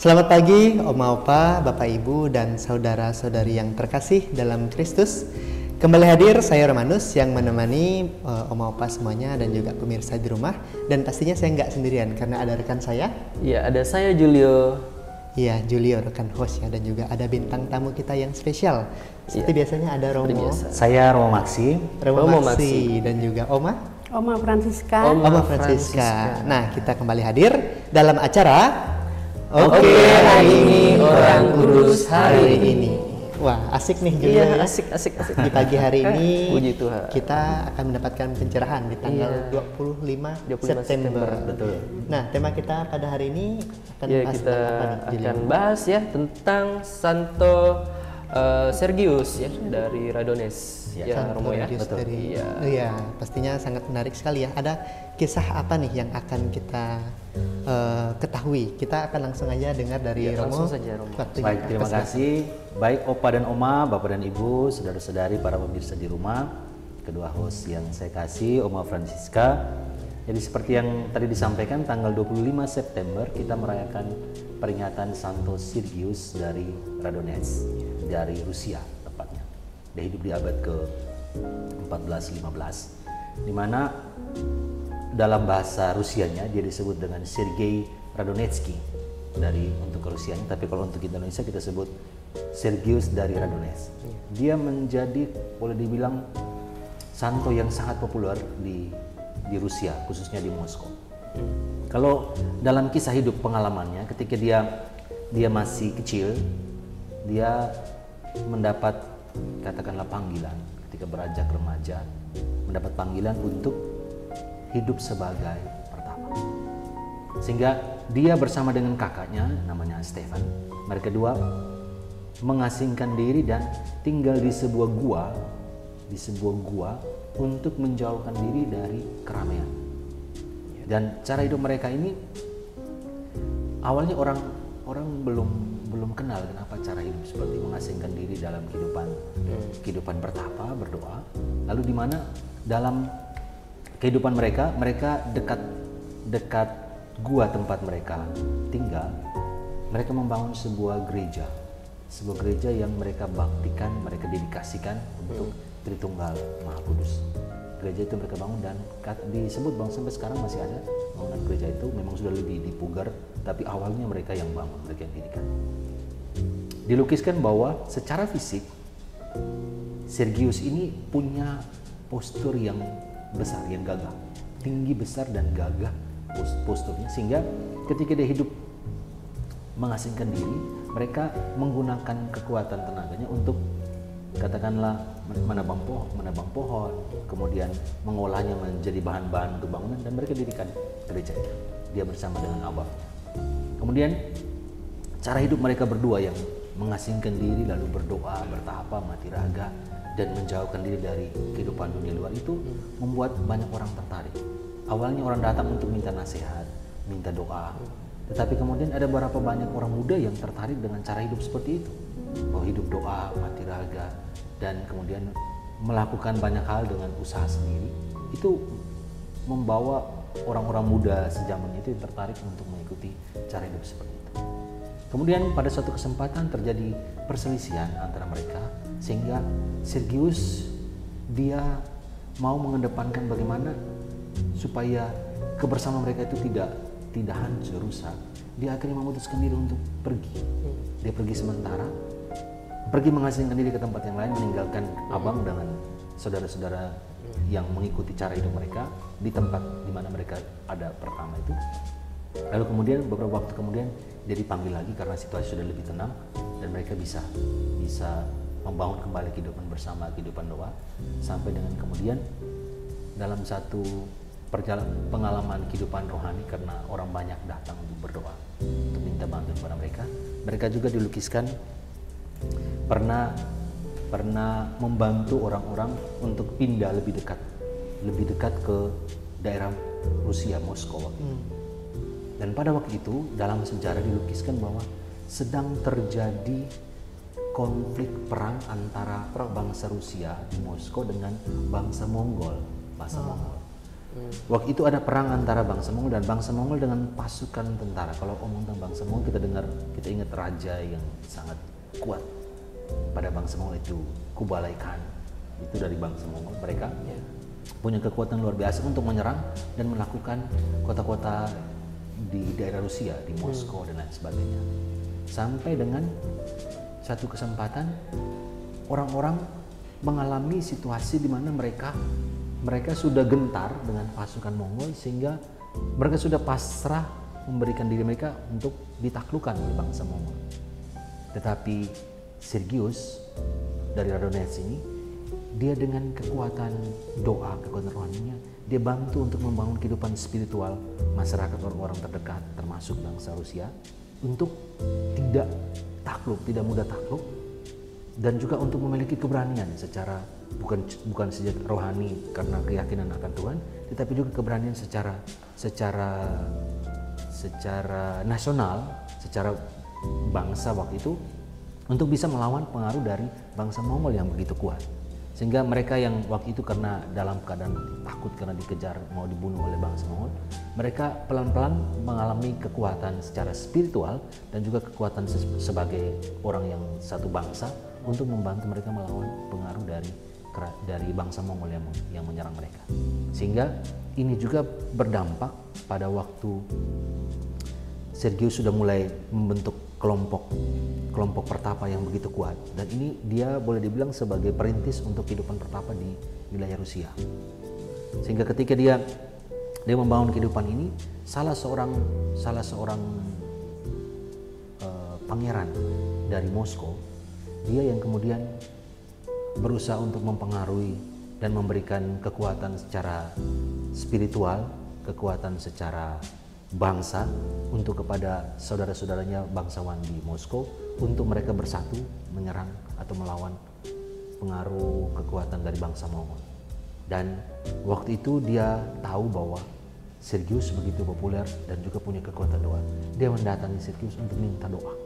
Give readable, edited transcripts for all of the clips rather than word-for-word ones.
Selamat pagi Oma Opa, Bapak Ibu dan saudara-saudari yang terkasih dalam Kristus. Kembali hadir saya Romanus yang menemani Oma Opa semuanya dan juga pemirsa di rumah. Dan pastinya saya nggak sendirian karena ada rekan saya. Iya, ada saya Julio. Iya, Julio rekan host ya, dan juga ada bintang tamu kita yang spesial. Seperti biasanya ada Romo. Saya Romo Maksi. Romo Maksi dan juga Oma Francisca. Oma Francisca. Nah, kita kembali hadir dalam acara Oke, hari ini orang kudus hari ini. Wah, asik nih Julio. Iya, ya. asik. Di pagi hari ini Puji Tuhan. kita akan mendapatkan pencerahan di tanggal 25 September. Betul. Nah, tema kita pada hari ini akan Ya, bahas kita tentang apa nih, Julio? akan bahas ya tentang Santo Sergius ya dari Radones. Ya, Santo Romo ya. Sergius Betul. dari, Iya. iya, pastinya sangat menarik sekali ya. Ada kisah apa nih yang akan kita ketahui? Kita akan langsung aja dengar dari Ya, Romo. langsung saja, Romo. Waktunya Baik, terima persilakan. kasih. Baik Opa dan Oma, Bapak dan Ibu, saudara-saudari, para pemirsa di rumah, kedua host yang saya kasih, Oma Francisca. Jadi seperti yang tadi disampaikan, tanggal 25 September kita merayakan peringatan Santo Sergius dari Radonets, dari Rusia tepatnya. Dia hidup di abad ke-14-15, di mana dalam bahasa Rusianya dia disebut dengan Sergei Radonetsky untuk Rusianya, tapi kalau untuk Indonesia kita sebut Sergius dari Radonets. Dia menjadi, boleh dibilang, santo yang sangat populer di Rusia, khususnya di Moskow. Kalau dalam kisah hidup pengalamannya, ketika dia masih kecil, dia mendapat katakanlah panggilan ketika beranjak remaja, mendapat panggilan untuk hidup sebagai pertapa. Sehingga dia bersama dengan kakaknya namanya Stefan, mereka dua mengasingkan diri dan tinggal di sebuah gua untuk menjauhkan diri dari keramaian. Dan cara hidup mereka ini awalnya orang belum kenal kenapa cara hidup seperti mengasingkan diri dalam kehidupan bertapa, berdoa. Lalu di mana dalam kehidupan mereka dekat gua tempat mereka tinggal, mereka membangun sebuah gereja yang mereka baktikan, mereka dedikasikan untuk Tritunggal Maha Kudus. Gereja itu mereka bangun dan disebut bahwa sampai sekarang masih ada bangunan gereja itu. Memang sudah lebih dipugar, tapi awalnya mereka yang bangun, mereka yang dirikan. Dilukiskan bahwa secara fisik Sergius ini punya postur yang besar, yang gagah, tinggi, besar dan gagah posturnya, sehingga ketika dia hidup mengasingkan diri, mereka menggunakan kekuatan tenaganya untuk katakanlah menebang pohon, kemudian mengolahnya menjadi bahan-bahan untuk bangunan, dan mereka dirikan gereja itu, dia bersama dengan Abah. Kemudian cara hidup mereka berdua yang mengasingkan diri, lalu berdoa, bertapa, mati raga, dan menjauhkan diri dari kehidupan dunia luar itu membuat banyak orang tertarik. Awalnya orang datang untuk minta nasihat, minta doa, tetapi kemudian ada beberapa banyak orang muda yang tertarik dengan cara hidup seperti itu. Bahwa hidup doa, mati raga, dan kemudian melakukan banyak hal dengan usaha sendiri, itu membawa orang-orang muda sejamannya itu tertarik untuk mengikuti cara hidup seperti itu. Kemudian pada suatu kesempatan terjadi perselisihan antara mereka, sehingga Sergius dia mau mengedepankan bagaimana supaya kebersamaan mereka itu tidak hancur, rusak. Dia akhirnya memutuskan diri untuk pergi. Dia pergi sementara, pergi mengasingkan diri ke tempat yang lain, meninggalkan abang dengan saudara-saudara yang mengikuti cara hidup mereka di tempat di mana mereka ada pertama itu. Lalu kemudian beberapa waktu kemudian dia dipanggil lagi karena situasi sudah lebih tenang, dan mereka bisa membangun kembali kehidupan bersama, kehidupan doa, sampai dengan kemudian dalam satu pengalaman kehidupan rohani, karena orang banyak datang untuk berdoa, untuk minta bantuan kepada mereka. Mereka juga dilukiskan pernah membantu orang-orang untuk pindah lebih dekat ke daerah Rusia, Moskow. Dan pada waktu itu dalam sejarah dilukiskan bahwa sedang terjadi konflik perang antara bangsa Rusia di Moskow dengan bangsa Mongol, Mongol. Waktu itu ada perang antara bangsa Mongol dan bangsa Mongol dengan pasukan tentara. Kalau omong tentang bangsa Mongol kita ingat raja yang sangat kuat pada bangsa Mongol itu Kublai Khan. Itu dari bangsa Mongol. Mereka punya kekuatan luar biasa untuk menyerang dan melakukan kota-kota di daerah Rusia, di Moskow dan lain sebagainya. Sampai dengan satu kesempatan orang-orang mengalami situasi di mana mereka sudah gentar dengan pasukan Mongol sehingga mereka sudah pasrah memberikan diri mereka untuk ditaklukkan oleh bangsa Mongol. Tetapi Sergius dari Radonets ini, dia dengan kekuatan doa, kekuatan rohaninya, dia bantu untuk membangun kehidupan spiritual masyarakat orang-orang terdekat, termasuk bangsa Rusia, untuk tidak takluk, tidak mudah takluk, dan juga untuk memiliki keberanian secara bukan saja rohani karena keyakinan akan Tuhan, tetapi juga keberanian secara nasional, secara bangsa waktu itu, untuk bisa melawan pengaruh dari bangsa Mongol yang begitu kuat. Sehingga mereka yang waktu itu karena dalam keadaan takut karena dikejar mau dibunuh oleh bangsa Mongol, mereka pelan-pelan mengalami kekuatan secara spiritual dan juga kekuatan sebagai orang yang satu bangsa untuk membantu mereka melawan pengaruh dari bangsa Mongol yang menyerang mereka. Sehingga ini juga berdampak pada waktu Sergius sudah mulai membentuk kelompok pertapa yang begitu kuat, dan ini dia boleh dibilang sebagai perintis untuk kehidupan pertapa di wilayah Rusia. Sehingga ketika dia membangun kehidupan ini, salah seorang pangeran dari Moskow, dia yang kemudian berusaha untuk mempengaruhi dan memberikan kekuatan secara spiritual, kekuatan secara bangsa untuk kepada saudara-saudaranya bangsawan di Moskow untuk mereka bersatu menyerang atau melawan pengaruh kekuatan dari bangsa Mongol. Dan waktu itu dia tahu bahwa Sergius begitu populer dan juga punya kekuatan doa. Dia mendatangi Sergius untuk minta doa,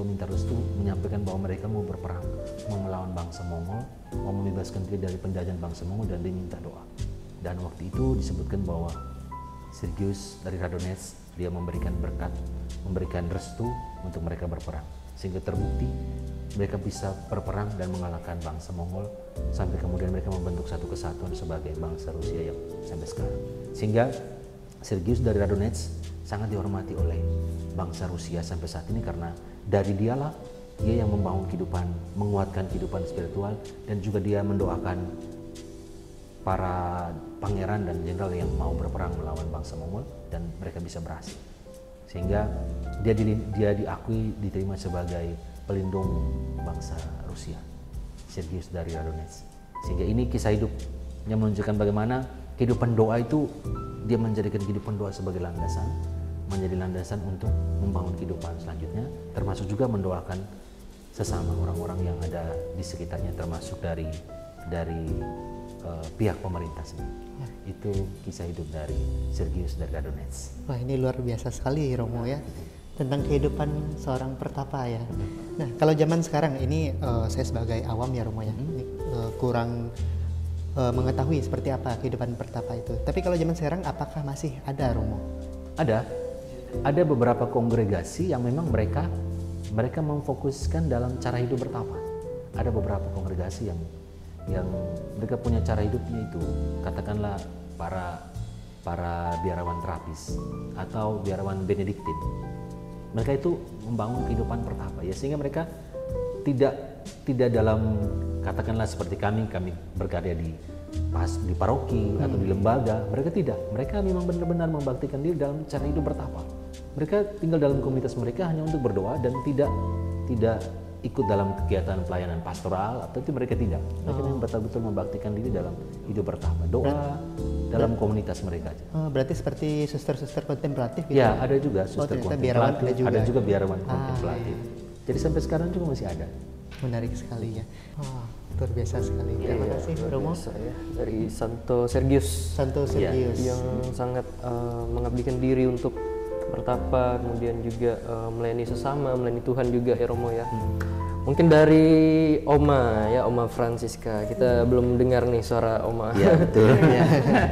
minta restu, menyampaikan bahwa mereka mau berperang, mau melawan bangsa Mongol, mau membebaskan diri dari penjajahan bangsa Mongol, dan dia minta doa. Dan waktu itu disebutkan bahwa Sergius dari Radonets, dia memberikan berkat, memberikan restu untuk mereka berperang, sehingga terbukti mereka bisa berperang dan mengalahkan bangsa Mongol, sampai kemudian mereka membentuk satu kesatuan sebagai bangsa Rusia yang sampai sekarang. Sehingga Sergius dari Radonets sangat dihormati oleh bangsa Rusia sampai saat ini, karena dari dialah dia yang membangun kehidupan, menguatkan kehidupan spiritual, dan juga dia mendoakan para pangeran dan jenderal yang mau berperang melawan bangsa Mongol dan mereka bisa berhasil. Sehingga dia diakui, diterima sebagai pelindung bangsa Rusia, Sergius dari Radonets. Sehingga ini kisah hidupnya menunjukkan bagaimana kehidupan doa itu, dia menjadikan kehidupan doa sebagai landasan, menjadi landasan untuk membangun kehidupan selanjutnya, termasuk juga mendoakan sesama orang-orang yang ada di sekitarnya, termasuk dari pihak pemerintah sendiri. Itu kisah hidup dari Sergius dari Radonets. Wah, ini luar biasa sekali Romo ya, tentang kehidupan seorang pertapa ya. Nah, kalau zaman sekarang ini saya sebagai awam ya Romo ya, kurang mengetahui seperti apa kehidupan pertapa itu. Tapi kalau zaman sekarang apakah masih ada Romo? Ada beberapa kongregasi yang memang mereka memfokuskan dalam cara hidup bertapa. Ada beberapa kongregasi yang mereka punya cara hidupnya itu, katakanlah para biarawan terapis atau biarawan Benediktin. Mereka itu membangun kehidupan pertapa ya, sehingga mereka tidak dalam, katakanlah seperti kami berkarya di paroki atau di lembaga. Mereka memang benar-benar membaktikan diri dalam cara hidup bertapa. Mereka tinggal dalam komunitas mereka hanya untuk berdoa dan tidak ikut dalam kegiatan pelayanan pastoral, atau itu mereka tidak. Mereka betul-betul membaktikan diri dalam hidup bertapa, doa dalam komunitas mereka aja. Berarti seperti suster-suster kontemplatif gitu? Ya, ada juga suster kontemplatif, ada juga biarawan kontemplatif. Jadi sampai sekarang juga masih ada. Menarik sekali ya. Luar biasa sekali. Terima kasih Romo. Ya. Dari Santo Sergius. Yang sangat mengabdikan diri untuk bertapa, kemudian juga melayani sesama, melayani Tuhan juga ya Romo ya. Mungkin dari Oma ya, Oma Francisca. Kita belum dengar nih suara Oma. Ya betul.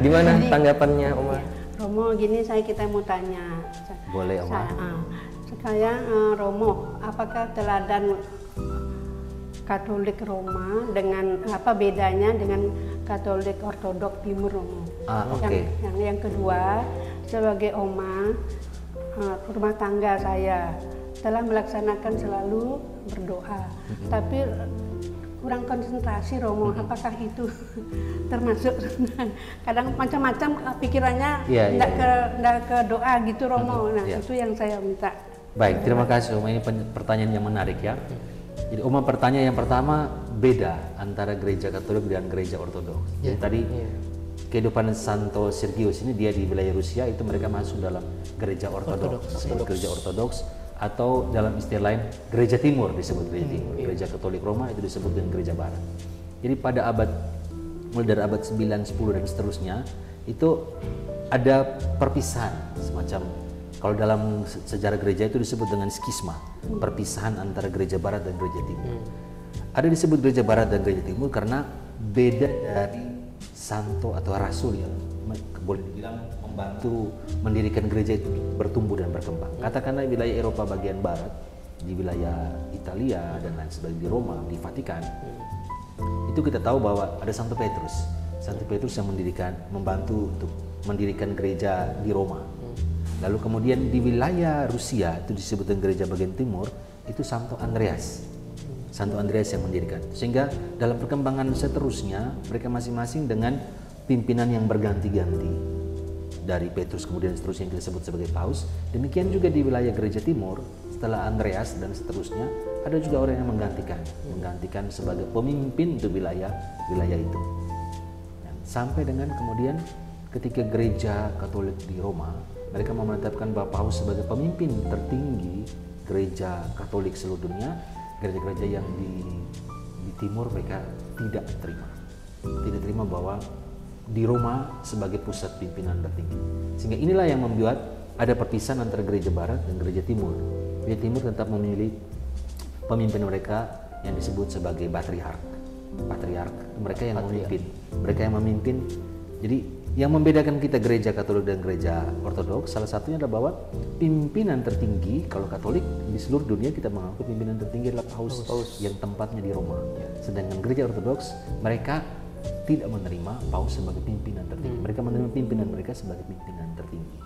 Gimana tanggapannya Oma? Romo, gini kita mau tanya. Boleh Oma. Saya Romo, apakah teladan Katolik Roma dengan apa bedanya dengan Katolik Ortodok Timur Romo? Oke. Yang kedua, sebagai Oma rumah tangga saya telah melaksanakan selalu berdoa, tapi kurang konsentrasi Romo. Apakah itu termasuk kadang macam-macam pikirannya enggak ke doa gitu Romo. Nah, itu yang saya minta. Baik, terima kasih Oma, ini pertanyaan yang menarik ya. Jadi Oma pertanyaan yang pertama, beda antara gereja Katolik dan gereja Ortodoks. Jadi tadi kehidupan Santo Sergius ini dia di wilayah Rusia, itu mereka masuk dalam gereja Ortodoks. Gereja Ortodoks atau dalam istilah lain gereja Timur disebut gereja Timur. Gereja Katolik Roma itu disebut dengan gereja Barat. Jadi pada mulai dari abad 9, 10 dan seterusnya itu ada perpisahan semacam, kalau dalam sejarah gereja itu disebut dengan skisma, perpisahan antara gereja Barat dan gereja Timur. Ada disebut gereja Barat dan gereja Timur karena beda dari santo atau rasul yang boleh dibilang membantu mendirikan gereja itu bertumbuh dan berkembang. Katakanlah wilayah Eropa bagian barat, di wilayah Italia dan lain sebagainya, di Roma, di Vatikan, itu kita tahu bahwa ada Santo Petrus. Santo Petrus yang membantu untuk mendirikan gereja di Roma. Lalu kemudian di wilayah Rusia itu disebut dengan gereja bagian timur, itu Santo Andreas. Santo Andreas yang mendirikan. Sehingga dalam perkembangan seterusnya mereka masing-masing dengan pimpinan yang berganti-ganti. Dari Petrus kemudian seterusnya yang kita sebut sebagai paus. Demikian juga di wilayah gereja timur, setelah Andreas dan seterusnya, ada juga orang yang menggantikan sebagai pemimpin untuk wilayah itu. Dan sampai dengan kemudian ketika gereja Katolik di Roma, mereka menetapkan bahwa paus sebagai pemimpin tertinggi gereja Katolik seluruh dunia. Gereja-gereja yang di timur mereka tidak terima bahwa di Roma sebagai pusat pimpinan tertinggi. Sehingga inilah yang membuat ada perpisahan antara gereja barat dan gereja timur. Gereja timur tetap memilih pemimpin mereka yang disebut sebagai patriark. Mereka yang memimpin. Jadi yang membedakan kita gereja Katolik dan gereja Ortodoks salah satunya adalah bahwa pimpinan tertinggi, kalau Katolik di seluruh dunia kita mengaku pimpinan tertinggi adalah paus yang tempatnya di Roma. Sedangkan gereja Ortodoks mereka tidak menerima paus sebagai pimpinan tertinggi. Mereka menerima pimpinan mereka sebagai pimpinan tertinggi.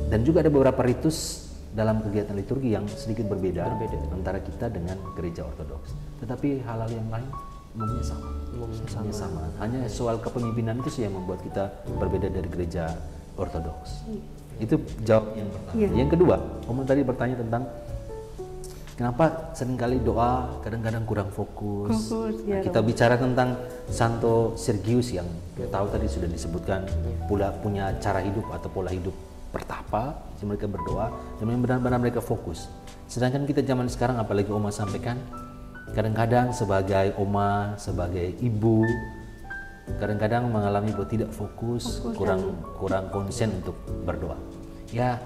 Dan juga ada beberapa ritus dalam kegiatan liturgi yang sedikit berbeda antara kita dengan gereja Ortodoks. Tetapi hal-hal yang lain umumnya sama. Hanya soal kepemimpinan itu sih yang membuat kita berbeda dari gereja Ortodoks. Itu jawab yang pertama. Yang kedua, Om tadi bertanya tentang kenapa seringkali doa kadang-kadang kurang fokus. Kita bicara tentang Santo Sergius yang kita tahu tadi sudah disebutkan punya cara hidup atau pola hidup bertapa, mereka berdoa dan benar-benar mereka fokus. Sedangkan kita zaman sekarang, apalagi Oma sampaikan, kadang-kadang sebagai Oma, sebagai ibu, kadang-kadang mengalami bahwa tidak fokus, kurang konsen untuk berdoa. Ya,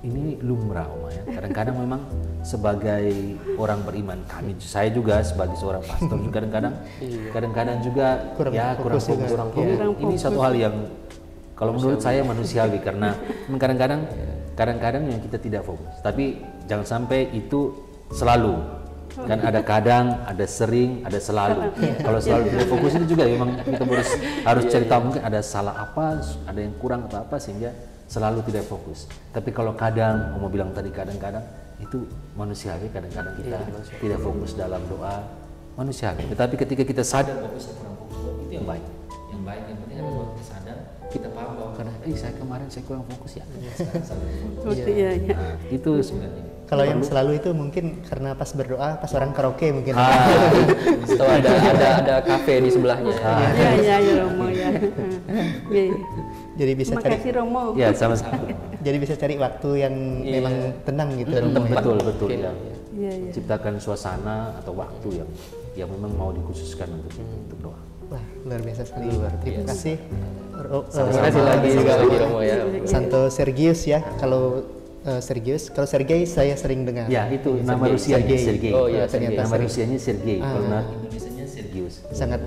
ini lumrah Oma ya. Kadang-kadang memang sebagai orang beriman, saya juga sebagai seorang pastor juga kadang-kadang juga kurang fokus. Ini satu hal yang kalau menurut saya manusiawi karena kadang-kadang yang kita tidak fokus. Tapi jangan sampai itu selalu. Kan ada kadang, ada sering, ada selalu. Kalau selalu tidak fokus itu juga memang kita harus cari tahu mungkin ada salah apa, ada yang kurang atau apa sehingga selalu tidak fokus. Tapi kalau kadang, mau bilang tadi kadang-kadang itu manusiawi, kadang-kadang kita tidak fokus dalam doa, manusiawi. Tetapi ketika kita sadar bahwa saya kurang fokus, itu yang baik. Yang penting adalah kita sadar, kita paham bahwa karena kemarin saya kurang fokus ya. Itu sebenarnya. Kalau yang selalu itu mungkin karena pas berdoa, pas orang karaoke mungkin. Atau ada kafe di sebelahnya. Iya Romo ya. Jadi bisa cari. Makasih Romo. Ya sama-sama. Jadi bisa cari waktu yang memang tenang gitu. Betul ya. Ciptakan suasana atau waktu yang memang mau dikhususkan untuk doa. Wah, luar biasa sekali. Terima kasih. Terima kasih lagi Romo ya. Santo Sergius ya. Kalau Sergius. Kalau Sergei saya sering dengar. Ya, itu nama Rusianya Sergei. Oh iya, ternyata Nama Rusianya Sergei. Ah. Kalau nama Indonesianya Sergius. Sangat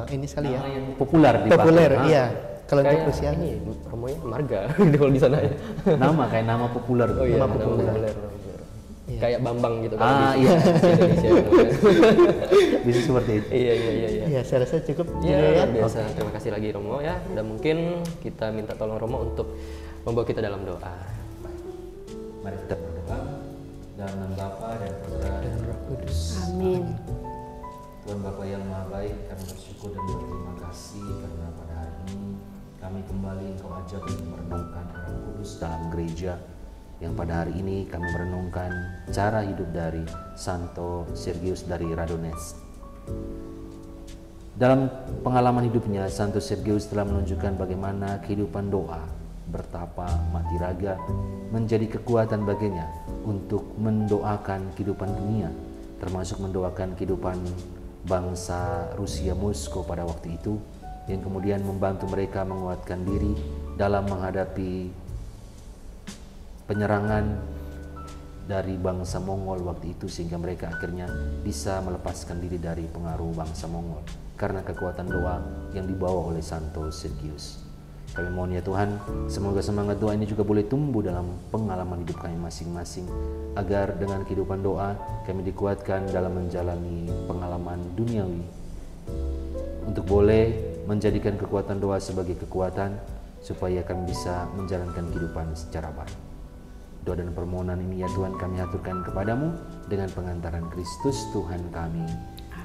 ini sekali ya. Nama yang populer dipakai. Populer, Ah. iya. Kalau untuk Kayak Rusia ini Romonya Marga gitu kalau di sana ya. Nama kayak nama populer. Oh iya, Nama nama populer. populer. Iya. Kayak Bambang gitu kalau Ah, di iya. Indonesia. Bisa seperti itu. Iya, iya, iya, iya. Iya, saya rasa cukup Ya, juga ya. luar biasa. Terima kasih lagi Romo ya. Dan mungkin kita minta tolong Romo untuk membawa kita dalam doa. Mari kita berdoa. Dalam nama Bapa dan Putra dan Roh Kudus. Amin. Tuhan Bapa yang Maha Baik, kami bersyukur dan berterima kasih karena pada hari ini kami kembali Engkau ajak untuk merenungkan Orang Kudus dalam gereja, yang pada hari ini kami merenungkan cara hidup dari Santo Sergius dari Radonez. Dalam pengalaman hidupnya, Santo Sergius telah menunjukkan bagaimana kehidupan doa, bertapa, mati raga menjadi kekuatan baginya untuk mendoakan kehidupan dunia, termasuk mendoakan kehidupan bangsa Rusia Moskow pada waktu itu, yang kemudian membantu mereka menguatkan diri dalam menghadapi penyerangan dari bangsa Mongol waktu itu, sehingga mereka akhirnya bisa melepaskan diri dari pengaruh bangsa Mongol karena kekuatan doa yang dibawa oleh Santo Sergius. Kami mohon ya Tuhan, semoga semangat doa ini juga boleh tumbuh dalam pengalaman hidup kami masing-masing, agar dengan kehidupan doa kami dikuatkan dalam menjalani pengalaman duniawi, untuk boleh menjadikan kekuatan doa sebagai kekuatan supaya kami bisa menjalankan kehidupan secara baik. Doa dan permohonan ini ya Tuhan kami aturkan kepadamu dengan pengantaran Kristus Tuhan kami.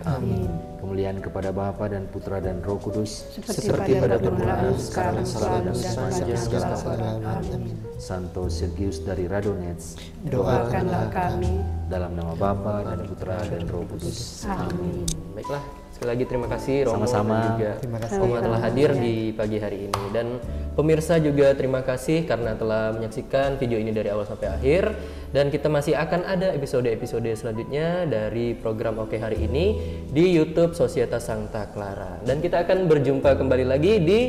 Amin. Kemuliaan kepada Bapa dan Putra dan Roh Kudus, Seperti pada permulaan, sekarang, selalu, dan sepanjang segala segala abad. abad. Amin. Santo Sergius dari Radonez, Doakanlah kami. dalam nama Bapa dan Putra dan Roh Kudus. Amin. Baiklah, sekali lagi terima kasih Romo Sama-sama. dan juga Terima kasih. Romo telah hadir di pagi hari ini, dan pemirsa juga terima kasih karena telah menyaksikan video ini dari awal sampai akhir, dan kita masih akan ada episode-episode selanjutnya dari program Oke Hari Ini di YouTube Societas Sancta Clara, dan kita akan berjumpa kembali lagi di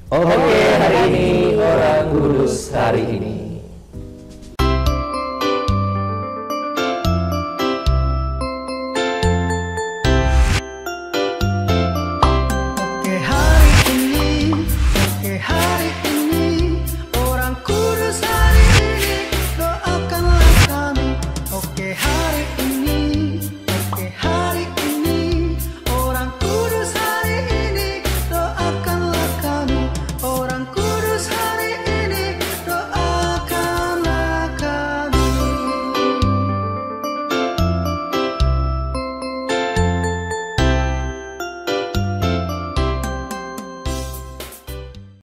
Oke Hari Ini Orang Kudus Hari Ini.